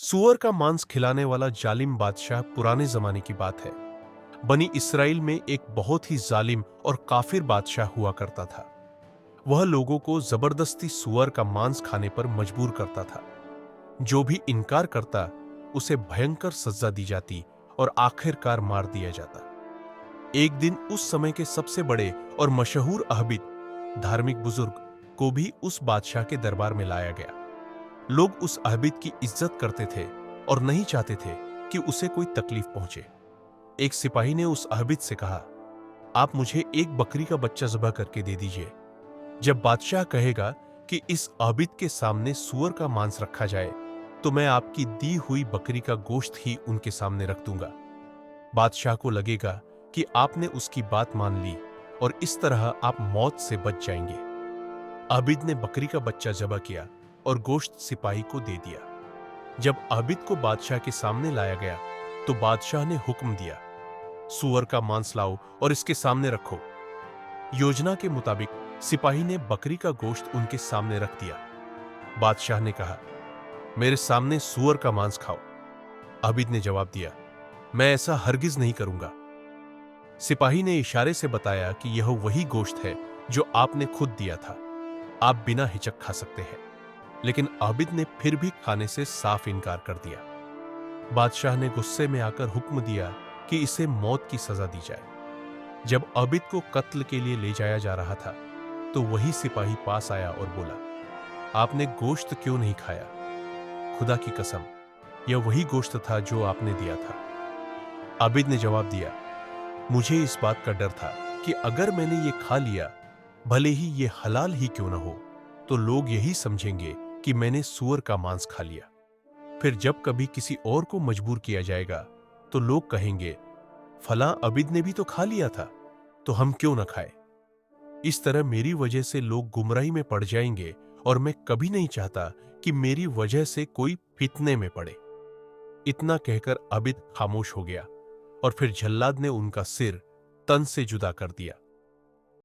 सूअर का मांस खिलाने वाला जालिम बादशाह पुराने जमाने की बात है। बनी इसराइल में एक बहुत ही जालिम और काफिर बादशाह हुआ करता था। वह लोगों को जबरदस्ती सूअर का मांस खाने पर मजबूर करता था। जो भी इनकार करता उसे भयंकर सजा दी जाती और आखिरकार मार दिया जाता। एक दिन उस समय के सबसे बड़े और मशहूर अहबिद धार्मिक बुजुर्ग को भी उस बादशाह के दरबार में लाया गया। लोग उस अहबिद की इज्जत करते थे और नहीं चाहते थे कि उसे कोई तकलीफ पहुंचे। एक सिपाही ने उस अहबिद से कहा, आप मुझे एक बकरी का बच्चा ज़बह करके दे दीजिए। जब बादशाह कहेगा कि इस अहबिद के सामने सूअर का मांस रखा जाए तो मैं आपकी दी हुई बकरी का गोश्त ही उनके सामने रख दूंगा। बादशाह को लगेगा कि आपने उसकी बात मान ली और इस तरह आप मौत से बच जाएंगे। आबिद ने बकरी का बच्चा ज़बह किया और गोश्त सिपाही को दे दिया। जब आबिद को बादशाह के सामने लाया गया तो बादशाह ने हुक्म दिया, सूअर का मांस लाओ और इसके सामने रखो। योजना के मुताबिक सिपाही ने बकरी का गोश्त उनके सामने रख दिया। बादशाह ने कहा, मेरे सामने सूअर का मांस खाओ। आबिद ने जवाब दिया, मैं ऐसा हरगिज नहीं करूंगा। सिपाही ने इशारे से बताया कि यह वही गोश्त है जो आपने खुद दिया था, आप बिना हिचक खा सकते हैं। लेकिन आबिद ने फिर भी खाने से साफ इनकार कर दिया। बादशाह ने गुस्से में आकर हुक्म दिया कि इसे मौत की सजा दी जाए। जब आबिद को कत्ल के लिए ले जाया जा रहा था तो वही सिपाही पास आया और बोला, आपने गोश्त क्यों नहीं खाया? खुदा की कसम, यह वही गोश्त था जो आपने दिया था। आबिद ने जवाब दिया, मुझे इस बात का डर था कि अगर मैंने ये खा लिया, भले ही ये हलाल ही क्यों न हो, तो लोग यही समझेंगे कि मैंने सूअर का मांस खा लिया। फिर जब कभी किसी और को मजबूर किया जाएगा तो लोग कहेंगे, फलां आबिद ने भी तो खा लिया था, तो हम क्यों न खाए। इस तरह मेरी वजह से लोग गुमराही में पड़ जाएंगे और मैं कभी नहीं चाहता कि मेरी वजह से कोई फितने में पड़े। इतना कहकर आबिद खामोश हो गया और फिर जल्लाद ने उनका सिर तन से जुदा कर दिया।